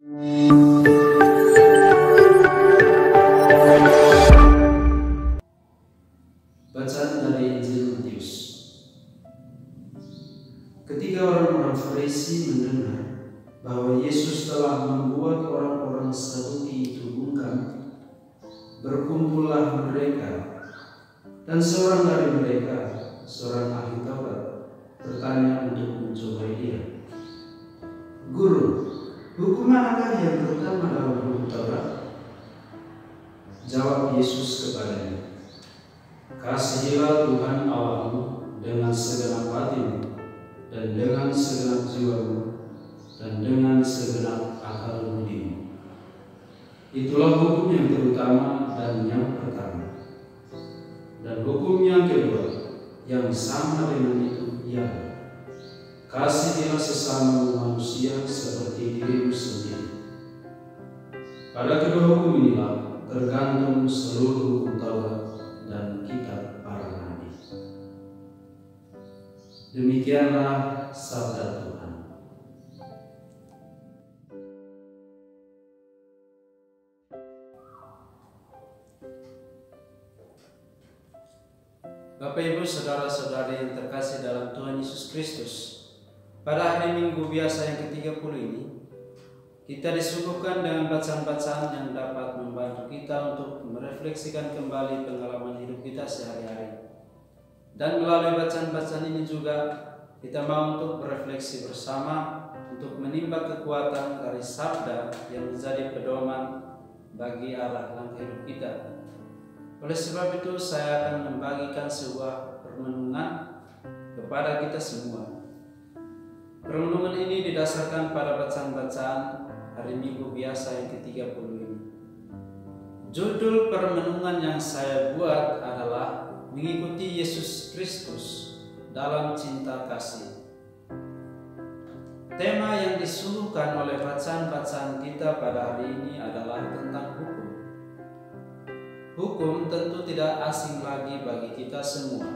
Bacaan dari Injil Matius. Ketika orang-orang Farisi mendengar bahwa Yesus telah membuat orang-orang Saduki itu bungkam, berkumpullah mereka, dan seorang dari mereka, seorang ahli Taurat, bertanya untuk mencobai dia, "Guru, hukum manakah yang terutama dalam hukum Taurat?" Jawab Yesus kepadanya, "Kasihilah Tuhan Allahmu dengan segenap hatimu, dan dengan segenap jiwamu, dan dengan segenap akal budimu." Itulah hukum yang terutama dan yang pertama. Dan hukum yang kedua, yang sama dengan itu, ialah, "Kasihilah sesamamu manusia seperti dirimu sendiri." Pada kedua hukum inilah tergantung seluruh hukum Taurat dan kitab para nabi. Demikianlah sabda Tuhan. Bapak, Ibu, saudara-saudari yang terkasih dalam Tuhan Yesus Kristus, pada hari Minggu biasa yang ke-30 ini, kita disuguhkan dengan bacaan-bacaan yang dapat membantu kita untuk merefleksikan kembali pengalaman hidup kita sehari-hari. Dan melalui bacaan-bacaan ini juga kita mau untuk berefleksi bersama untuk menimba kekuatan dari sabda yang menjadi pedoman bagi arah langkah hidup kita. Oleh sebab itu saya akan membagikan sebuah permenungan kepada kita semua. Permenungan ini didasarkan pada bacaan-bacaan hari Minggu biasa yang ke-30 ini. Judul permenungan yang saya buat adalah Mengikuti Yesus Kristus dalam Cinta Kasih. Tema yang disuguhkan oleh bacaan-bacaan kita pada hari ini adalah tentang hukum. Hukum tentu tidak asing lagi bagi kita semua.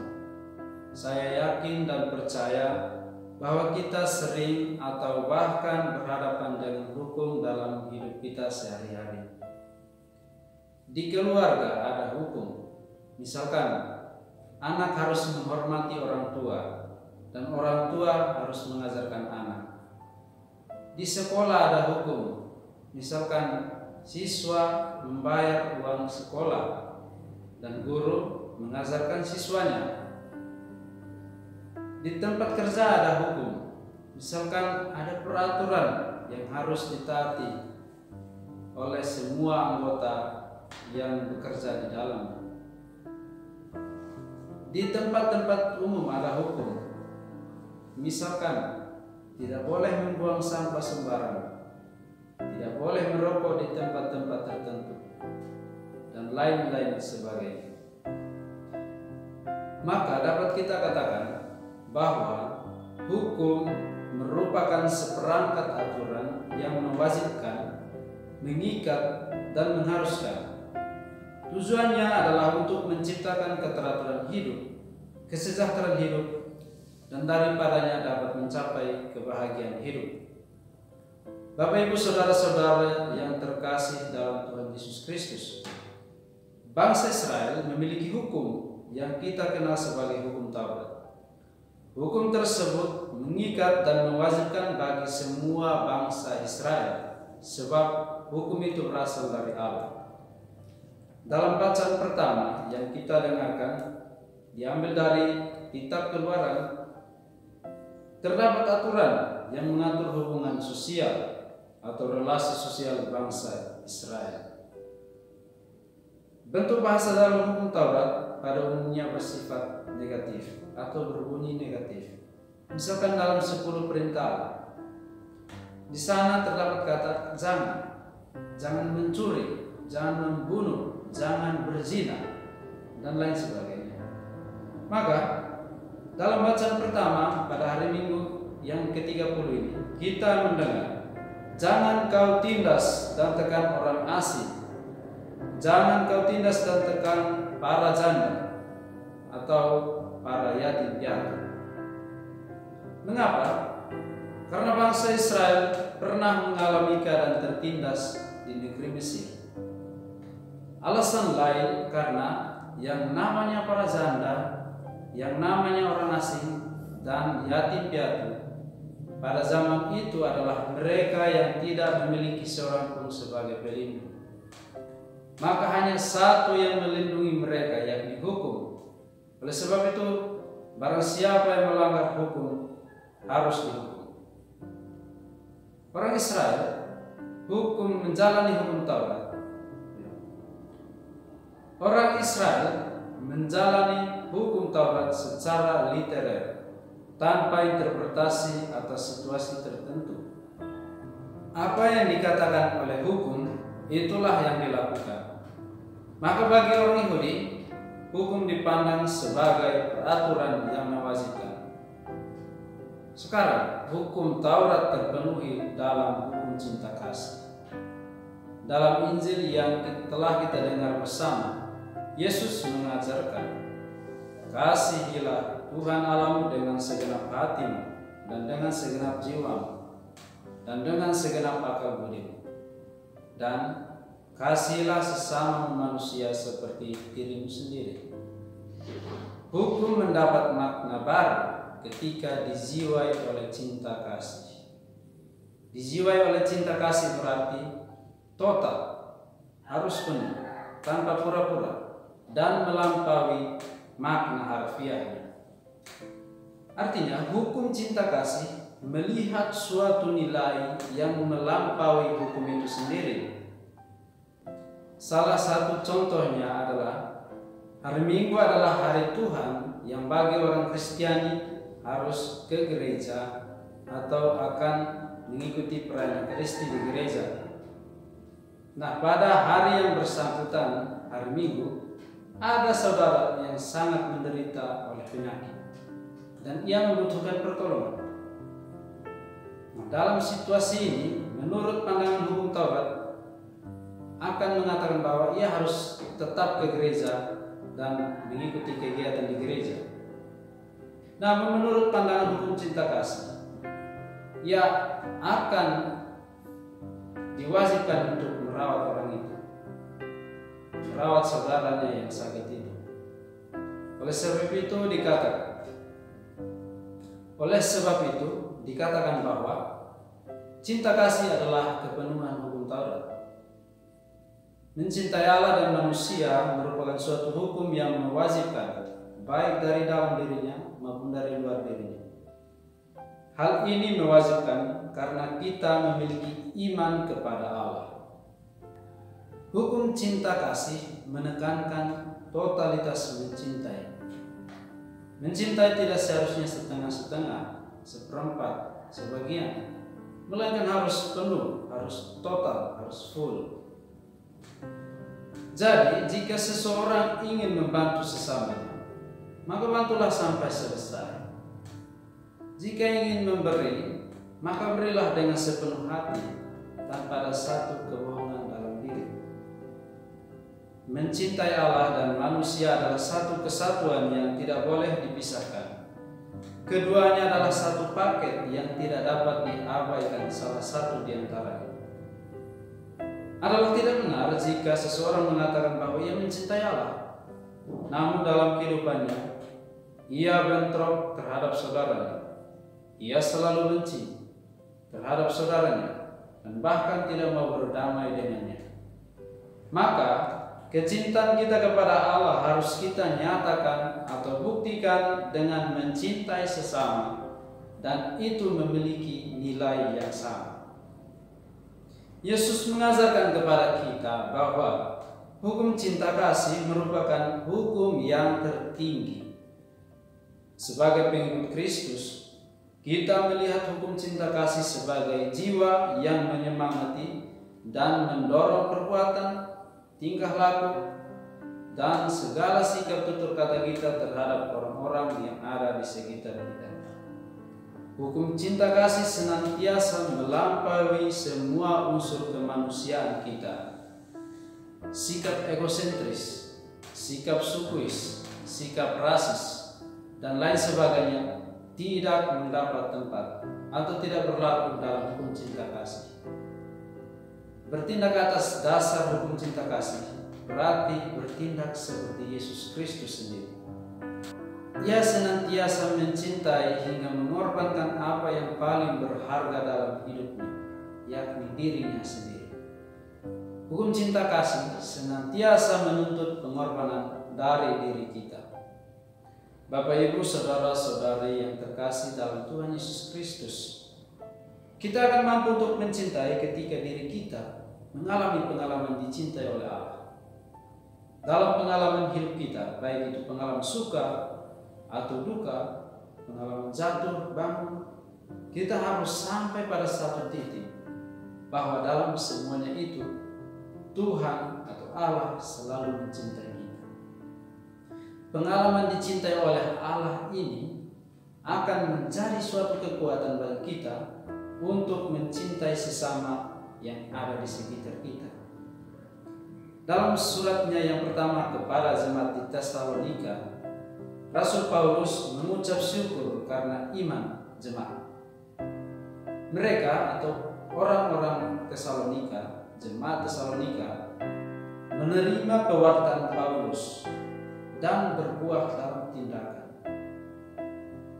Saya yakin dan percaya bahwa kita sering atau bahkan berhadapan dengan hukum dalam hidup kita sehari-hari. Di keluarga ada hukum. Misalkan, anak harus menghormati orang tua, dan orang tua harus mengajarkan anak. Di sekolah ada hukum. Misalkan, siswa membayar uang sekolah, dan guru mengajarkan siswanya. Di tempat kerja ada hukum. Misalkan ada peraturan yang harus ditaati oleh semua anggota yang bekerja di dalam. Di tempat-tempat umum ada hukum. Misalkan tidak boleh membuang sampah sembarangan, tidak boleh merokok di tempat-tempat tertentu, dan lain-lain sebagainya. Maka dapat kita katakan bahwa hukum merupakan seperangkat aturan yang mewajibkan, mengikat, dan mengharuskan. Tujuannya adalah untuk menciptakan keteraturan hidup, kesejahteraan hidup, dan daripadanya dapat mencapai kebahagiaan hidup. Bapak, Ibu, saudara-saudara yang terkasih dalam Tuhan Yesus Kristus, bangsa Israel memiliki hukum yang kita kenal sebagai hukum Taurat. Hukum tersebut mengikat dan mewajibkan bagi semua bangsa Israel, sebab hukum itu berasal dari Allah. Dalam bacaan pertama yang kita dengarkan, diambil dari Kitab Keluaran, terdapat aturan yang mengatur hubungan sosial atau relasi sosial bangsa Israel. Bentuk bahasa dalam hukum Taurat pada umumnya bersifat negatif atau berbunyi negatif. Misalkan dalam 10 perintah, di sana terdapat kata jangan mencuri, jangan membunuh, jangan berzina, dan lain sebagainya. Maka dalam bacaan pertama pada hari Minggu yang ke-30 ini, kita mendengar, jangan kau tindas dan tekan orang asing, jangan kau tindas dan tekan para janda atau para yatim piatu. Mengapa? Karena bangsa bangsa Israel pernah mengalami keadaan tertindas di negeri Mesir. Alasan lain karena yang namanya para janda, yang namanya orang asing, dan yatim piatu pada zaman itu adalah mereka yang tidak memiliki seorang pun sebagai pelindung. Maka hanya satu yang melindungi mereka, yakni hukum. Oleh sebab itu, barang siapa yang melanggar hukum harus dihukum. Orang Israel menjalani hukum Taurat. Orang Israel menjalani hukum Taurat secara literer, tanpa interpretasi atas situasi tertentu. Apa yang dikatakan oleh hukum, itulah yang dilakukan. Maka bagi orang Yahudi, hukum dipandang sebagai peraturan yang mewajibkan. Sekarang, hukum Taurat terpenuhi dalam hukum cinta kasih. Dalam Injil yang telah kita dengar bersama, Yesus mengajarkan, kasihilah Tuhan Allahmu dengan segenap hatimu, dan dengan segenap jiwamu, dan dengan segenap akal budimu, dan kasihilah sesama manusia seperti dirimu sendiri. Hukum mendapat makna baru ketika dijiwai oleh cinta kasih. Dijiwai oleh cinta kasih berarti total, harus penuh, tanpa pura-pura, dan melampaui makna harfiahnya. Artinya, hukum cinta kasih melihat suatu nilai yang melampaui hukum itu sendiri. Salah satu contohnya adalah hari Minggu adalah hari Tuhan yang bagi orang Kristiani harus ke gereja atau akan mengikuti perayaan Kristi di gereja. Nah, pada hari yang bersangkutan, hari Minggu, ada saudara yang sangat menderita oleh penyakit dan ia membutuhkan pertolongan. Nah, dalam situasi ini, menurut pandangan hukum Taurat, akan mengatakan bahwa ia harus tetap ke gereja dan mengikuti kegiatan di gereja. Namun menurut pandangan hukum cinta kasih, ia akan diwajibkan untuk merawat orang itu, merawat saudaranya yang sakit itu. Oleh sebab itu dikatakan bahwa cinta kasih adalah kepenuhan hukum Taurat. Mencintai Allah dan manusia merupakan suatu hukum yang mewajibkan, baik dari dalam dirinya maupun dari luar dirinya. Hal ini mewajibkan karena kita memiliki iman kepada Allah. Hukum cinta kasih menekankan totalitas mencintai. Mencintai tidak seharusnya setengah-setengah, seperempat, sebagian, melainkan harus penuh, harus total, harus full. Jadi, jika seseorang ingin membantu sesamanya, maka bantulah sampai selesai. Jika ingin memberi, maka berilah dengan sepenuh hati, tanpa ada satu kebohongan dalam diri. Mencintai Allah dan manusia adalah satu kesatuan yang tidak boleh dipisahkan. Keduanya adalah satu paket yang tidak dapat diabaikan salah satu di antaranya. Adalah tidak benar jika seseorang mengatakan bahwa ia mencintai Allah, namun dalam kehidupannya ia bentrok terhadap saudaranya, ia selalu benci terhadap saudaranya, dan bahkan tidak mau berdamai dengannya. Maka kecintaan kita kepada Allah harus kita nyatakan atau buktikan dengan mencintai sesama, dan itu memiliki nilai yang sama. Yesus mengajarkan kepada kita bahwa hukum cinta kasih merupakan hukum yang tertinggi. Sebagai pengikut Kristus, kita melihat hukum cinta kasih sebagai jiwa yang menyemangati dan mendorong perbuatan, tingkah laku, dan segala sikap tutur kata kita terhadap orang-orang yang ada di sekitar kita. Hukum cinta kasih senantiasa melampaui semua unsur kemanusiaan kita. Sikap egosentris, sikap sukuis, sikap rasis, dan lain sebagainya tidak mendapat tempat atau tidak berlaku dalam hukum cinta kasih. Bertindak atas dasar hukum cinta kasih berarti bertindak seperti Yesus Kristus sendiri. Ia senantiasa mencintai hingga mengorbankan apa yang paling berharga dalam hidupnya, yakni dirinya sendiri. Hukum cinta kasih senantiasa menuntut pengorbanan dari diri kita. Bapak, Ibu, saudara-saudari yang terkasih dalam Tuhan Yesus Kristus, kita akan mampu untuk mencintai ketika diri kita mengalami pengalaman dicintai oleh Allah. Dalam pengalaman hidup kita, baik itu pengalaman suka atau duka, pengalaman jatuh bangun, kita harus sampai pada satu titik bahwa dalam semuanya itu Tuhan atau Allah selalu mencintai kita. Pengalaman dicintai oleh Allah ini akan menjadi suatu kekuatan bagi kita untuk mencintai sesama yang ada di sekitar kita. Dalam suratnya yang pertama kepada jemaat di Tesalonika, Rasul Paulus mengucap syukur karena iman jemaat. Mereka atau orang-orang Tesalonika, jemaat Tesalonika, menerima pewartaan Paulus dan berbuah dalam tindakan.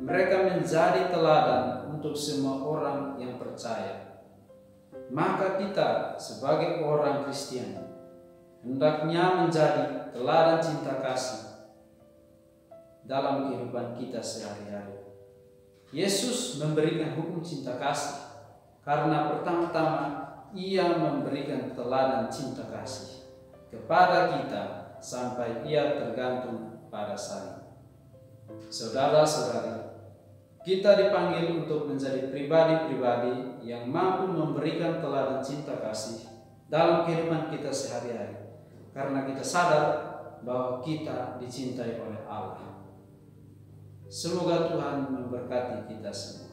Mereka menjadi teladan untuk semua orang yang percaya. Maka kita sebagai orang Kristen hendaknya menjadi teladan cinta kasih dalam kehidupan kita sehari-hari. Yesus memberikan hukum cinta kasih karena pertama-tama Ia memberikan teladan cinta kasih kepada kita sampai Ia tergantung pada saling. Saudara-saudari, kita dipanggil untuk menjadi pribadi-pribadi yang mampu memberikan teladan cinta kasih dalam kehidupan kita sehari-hari, karena kita sadar bahwa kita dicintai oleh Allah. Semoga Tuhan memberkati kita semua.